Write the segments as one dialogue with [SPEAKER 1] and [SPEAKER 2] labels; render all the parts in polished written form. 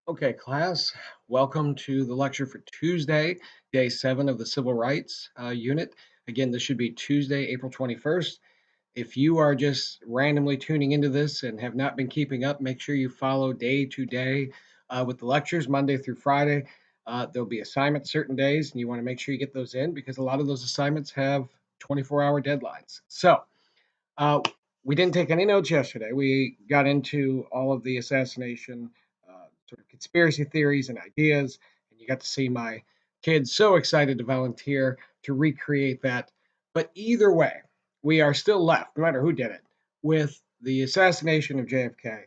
[SPEAKER 1] Okay, class, welcome to the lecture for Tuesday, day 7 of the Civil Rights Unit. Again, this should be Tuesday, April 21st. If you are just randomly tuning into this and have not been keeping up, make sure you follow day to day with the lectures, Monday through Friday. There'll be assignments certain days, and you want to make sure you get those in because a lot of those assignments have 24-hour deadlines. So, uh, we didn't take any notes yesterday. We got into all of the assassination sort of conspiracy theories and ideas, and you got to see my kids so excited to volunteer to recreate that. But either way, we are still left, no matter who did it, with the assassination of JFK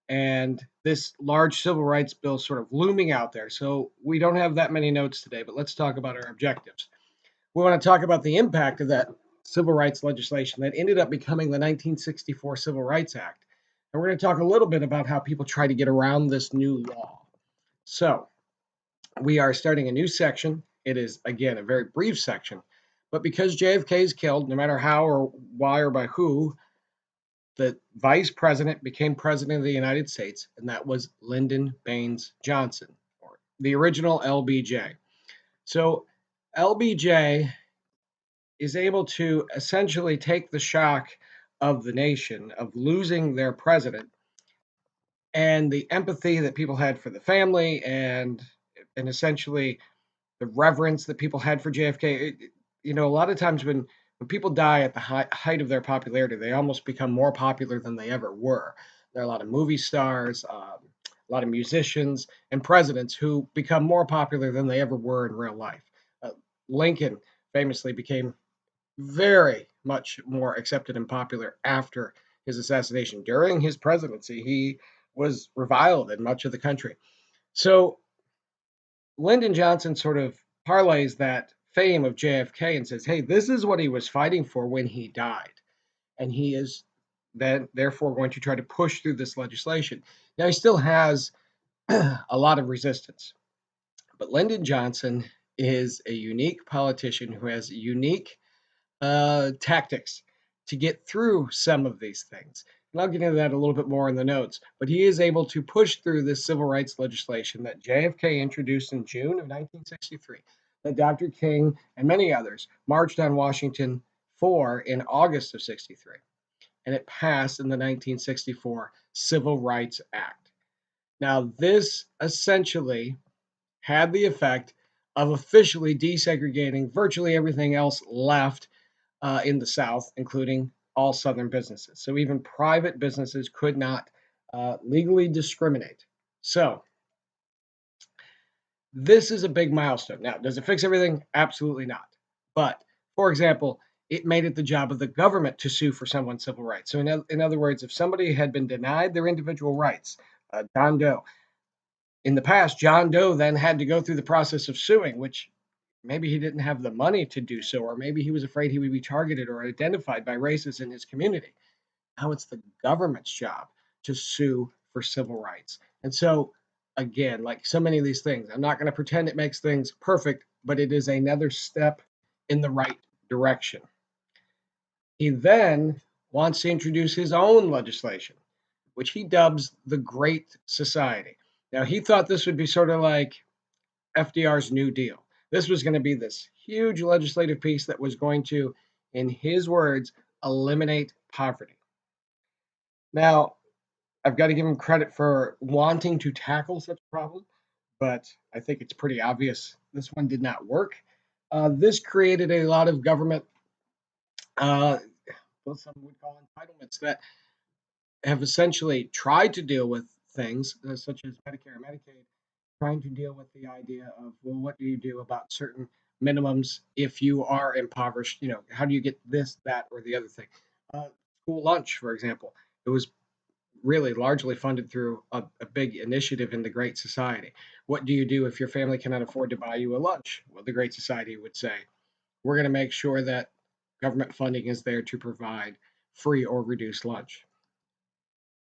[SPEAKER 1] and this large civil rights bill sort of looming out there. So we don't have that many notes today, but let's talk about our objectives. We want to talk about the impact of that civil rights legislation that ended up becoming the 1964 Civil Rights Act. And we're going to talk a little bit about how people try to get around this new law. So, we are starting a new section. It is, again, a very brief section. But because JFK is killed, no matter how or why or by who, the vice president became president of the United States, and that was Lyndon Baines Johnson, or the original LBJ. So, LBJ is able to essentially take the shock of the nation of losing their president and the empathy that people had for the family and essentially the reverence that people had for JFK. A lot of times when people die at the height of their popularity, they almost become more popular than they ever were. There are a lot of movie stars, a lot of musicians, and presidents who become more popular than they ever were in real life. Lincoln famously became very much more accepted and popular after his assassination. During his presidency, he was reviled in much of the country. So Lyndon Johnson sort of parlays that fame of JFK and says, hey, this is what he was fighting for when he died. And he is then therefore going to try to push through this legislation. Now, he still has a lot of resistance, but Lyndon Johnson is a unique politician who has unique tactics to get through some of these things. And I'll get into that a little bit more in the notes. But he is able to push through this civil rights legislation that JFK introduced in June of 1963, that Dr. King and many others marched on Washington for in August of 63. And it passed in the 1964 Civil Rights Act. Now, this essentially had the effect of officially desegregating virtually everything else left in the South, including all Southern businesses. So even private businesses could not legally discriminate. So this is a big milestone. Now, does it fix everything? Absolutely not. But for example, it made it the job of the government to sue for someone's civil rights. So, in other words, if somebody had been denied their individual rights, John Doe, in the past, John Doe then had to go through the process of suing, which maybe he didn't have the money to do so, or maybe he was afraid he would be targeted or identified by racists in his community. Now it's the government's job to sue for civil rights. And so, again, like so many of these things, I'm not going to pretend it makes things perfect, but it is another step in the right direction. He then wants to introduce his own legislation, which he dubs the Great Society. Now, he thought this would be sort of like FDR's New Deal. This was going to be this huge legislative piece that was going to, in his words, eliminate poverty. Now, I've got to give him credit for wanting to tackle such a problem, but I think it's pretty obvious this one did not work. This created a lot of government, uh, what some would call entitlements, that have essentially tried to deal with things such as Medicare and Medicaid, trying to deal with the idea of, well, what do you do about certain minimums if you are impoverished? How do you get this, that, or the other thing? Uh, School lunch, for example, it was really largely funded through a big initiative in the Great Society. What do you do if your family cannot afford to buy you a lunch? Well, the Great Society would say, we're going to make sure that government funding is there to provide free or reduced lunch.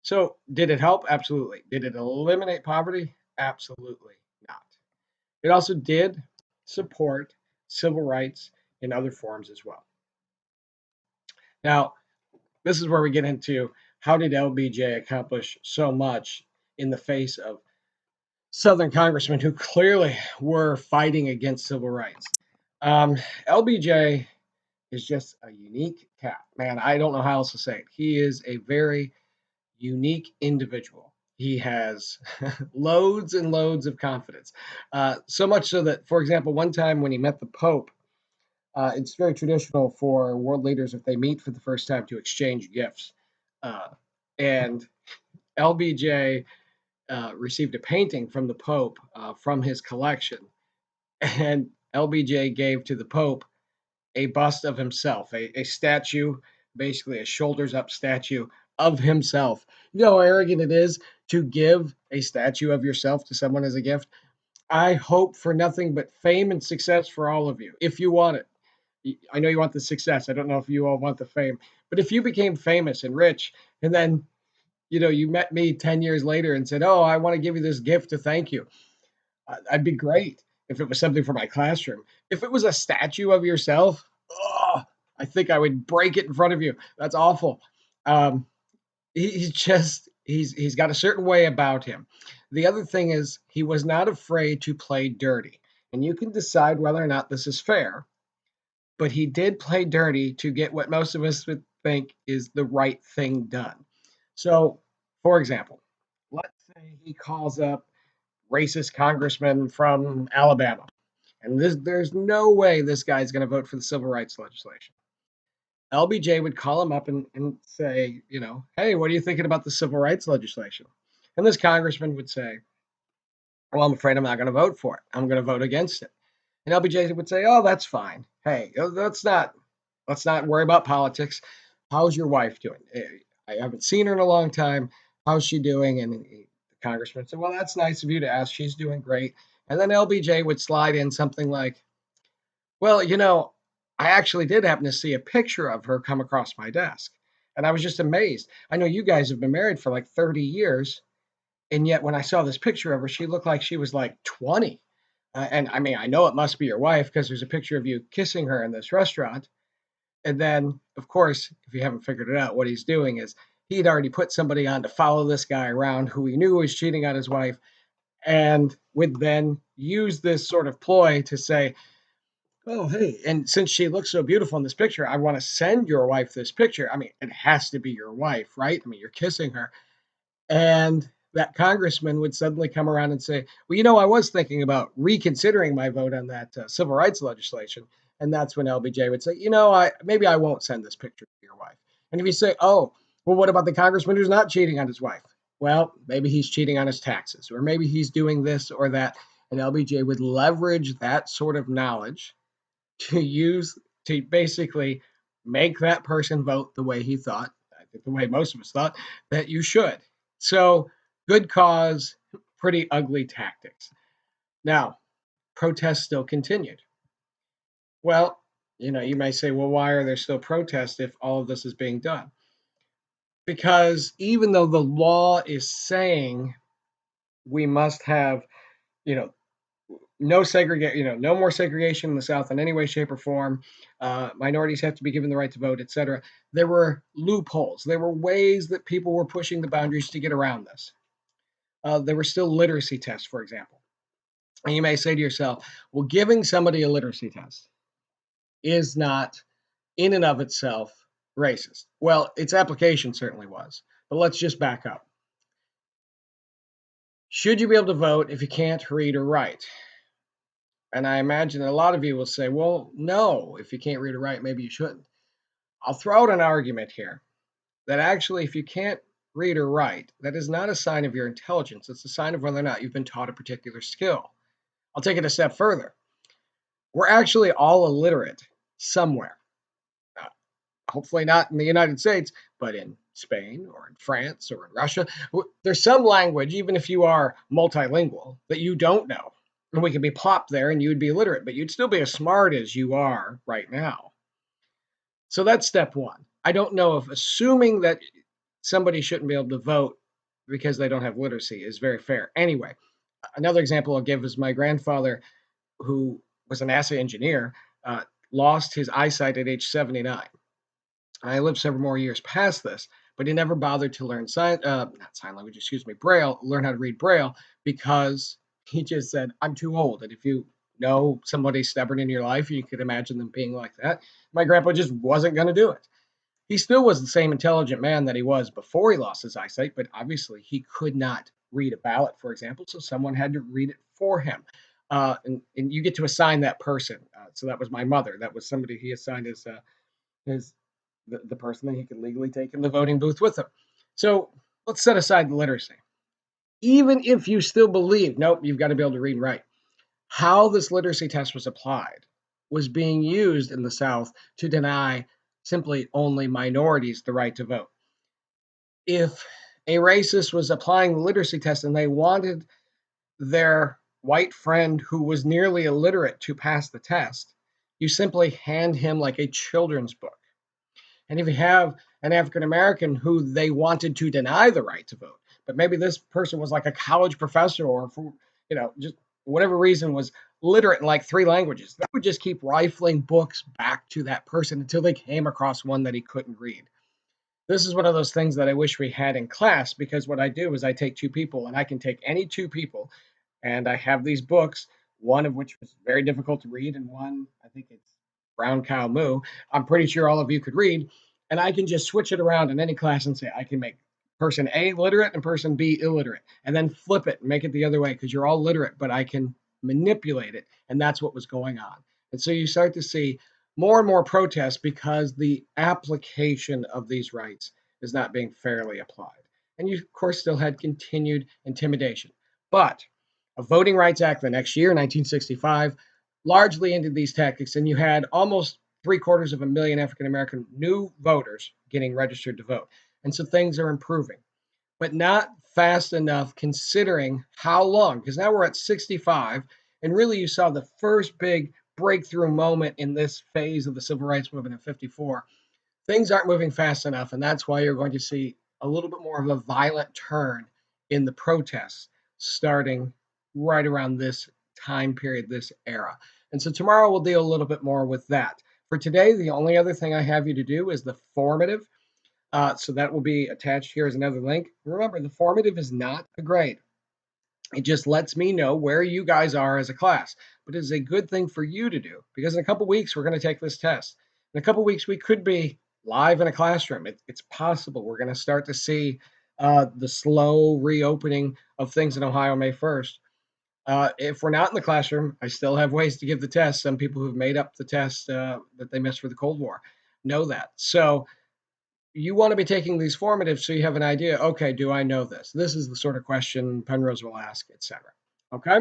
[SPEAKER 1] So, did it help? Absolutely. Did it eliminate poverty? Absolutely not. It also did support civil rights in other forms as well. Now, this is where we get into how did LBJ accomplish so much in the face of Southern congressmen who clearly were fighting against civil rights. LBJ is just a unique cat, man. I don't know how else to say it. He is a very unique individual. He has loads and loads of confidence. So much so that, for example, one time when he met the Pope, it's very traditional for world leaders, if they meet for the first time, to exchange gifts. Uh, and LBJ received a painting from the Pope from his collection. And LBJ gave to the Pope a bust of himself, a statue, basically a shoulders up statue of himself. You know how arrogant it is to give a statue of yourself to someone as a gift? I hope for nothing but fame and success for all of you, if you want it. I know you want the success. I don't know if you all want the fame, but if you became famous and rich, and then you met me 10 years later and said, "Oh, I want to give you this gift to thank you," I'd be great if it was something for my classroom. If it was a statue of yourself, oh, I think I would break it in front of you. That's awful. Um, he's got a certain way about him. The other thing is he was not afraid to play dirty, and you can decide whether or not this is fair. But he did play dirty to get what most of us would think is the right thing done. So, for example, let's say he calls up racist congressman from Alabama. And there's no way this guy's going to vote for the civil rights legislation. LBJ would call him up and say, hey, what are you thinking about the civil rights legislation? And this congressman would say, well, I'm afraid I'm not going to vote for it. I'm going to vote against it. And LBJ would say, oh, that's fine. Hey, let's not worry about politics. How's your wife doing? I haven't seen her in a long time. How's she doing? And the congressman said, well, that's nice of you to ask. She's doing great. And then LBJ would slide in something like, well, I actually did happen to see a picture of her come across my desk. And I was just amazed. I know you guys have been married for like 30 years. And yet, when I saw this picture of her, she looked like she was like 20. And I mean, I know it must be your wife because there's a picture of you kissing her in this restaurant. And then, of course, if you haven't figured it out, what he's doing is he'd already put somebody on to follow this guy around who he knew was cheating on his wife and would then use this sort of ploy to say, oh, hey, and since she looks so beautiful in this picture, I want to send your wife this picture. I mean, it has to be your wife, right? I mean, you're kissing her. And that congressman would suddenly come around and say, well, I was thinking about reconsidering my vote on that civil rights legislation. And that's when LBJ would say, maybe I won't send this picture to your wife. And if you say, oh, well, what about the congressman who's not cheating on his wife? Well, maybe he's cheating on his taxes, or maybe he's doing this or that. And LBJ would leverage that sort of knowledge to use to basically make that person vote the way he thought, I think the way most of us thought that you should. So, good cause, pretty ugly tactics. Now, protests still continued. Well, you may say, well, why are there still protests if all of this is being done? Because even though the law is saying we must have, you know, no segregate, no more segregation in the South in any way, shape, or form. Minorities have to be given the right to vote, etc. There were loopholes. There were ways that people were pushing the boundaries to get around this. There were still literacy tests, for example. And you may say to yourself, well, giving somebody a literacy test is not in and of itself racist. Well, its application certainly was. But let's just back up. Should you be able to vote if you can't read or write? And I imagine a lot of you will say, well, no, if you can't read or write, maybe you shouldn't. I'll throw out an argument here that actually, if you can't read or write, that is not a sign of your intelligence. It's a sign of whether or not you've been taught a particular skill. I'll take it a step further. We're actually all illiterate somewhere. Uh, Hopefully not in the United States, but in Spain or in France or in Russia. There's some language, even if you are multilingual, that you don't know. And we could be plopped there and you'd be illiterate, but you'd still be as smart as you are right now. So that's step one. I don't know if assuming that somebody shouldn't be able to vote because they don't have literacy is very fair. Anyway, another example I'll give is my grandfather, who was a NASA engineer, lost his eyesight at age 79. I lived several more years past this, but he never bothered to learn not sign language, excuse me, Braille, learn how to read Braille because He just said, I'm too old. And if you know somebody stubborn in your life, you could imagine them being like that. My grandpa just wasn't going to do it. He still was the same intelligent man that he was before he lost his eyesight, but obviously he could not read a ballot, for example, so someone had to read it for him. And you get to assign that person. So that was my mother. That was somebody he assigned as his the person that he could legally take in the voting booth with him. So let's set aside the literacy. Even if you still believe, nope, you've got to be able to read and write, how this literacy test was applied was being used in the South to deny simply only minorities the right to vote. If a racist was applying the literacy test and they wanted their white friend who was nearly illiterate to pass the test, you simply hand him like a children's book. And if you have an African American who they wanted to deny the right to vote, but maybe this person was like a college professor or for, just whatever reason was literate in like three languages, they would just keep rifling books back to that person until they came across one that he couldn't read. This is one of those things that I wish we had in class, because what I do is I take two people and I can take any two people and I have these books, one of which was very difficult to read, and one, I think it's Brown Cow Moo, I'm pretty sure all of you could read. And I can just switch it around in any class and say, I can make person A literate and person B illiterate, and then flip it and make it the other way because you're all literate, but I can manipulate it. And that's what was going on. And so you start to see more and more protests because the application of these rights is not being fairly applied. And you, of course, still had continued intimidation. But a Voting Rights Act the next year, 1965, largely ended these tactics, and you had almost 750,000 African American new voters getting registered to vote. And so things are improving, but not fast enough considering how long, because now we're at 65, and really you saw the first big breakthrough moment in this phase of the civil rights movement in 54. Things aren't moving fast enough, and that's why you're going to see a little bit more of a violent turn in the protests starting right around this time period, this era. And so tomorrow we'll deal a little bit more with that. For today, the only other thing I have you to do is the formative. So that will be attached here as another link. Remember, the formative is not a grade. It just lets me know where you guys are as a class. But it is a good thing for you to do, because in a couple weeks, we're going to take this test. In a couple weeks, we could be live in a classroom. It's possible. We're going to start to see the slow reopening of things in Ohio May 1st. If we're not in the classroom, I still have ways to give the test. Some people who've made up the test that they missed for the Cold War know that. So you want to be taking these formative so you have an idea. Okay, do I know this? This is the sort of question Penrose will ask, etc. Okay,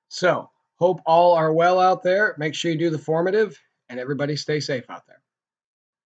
[SPEAKER 1] so hope all are well out there. Make sure you do the formative, and everybody stay safe out there.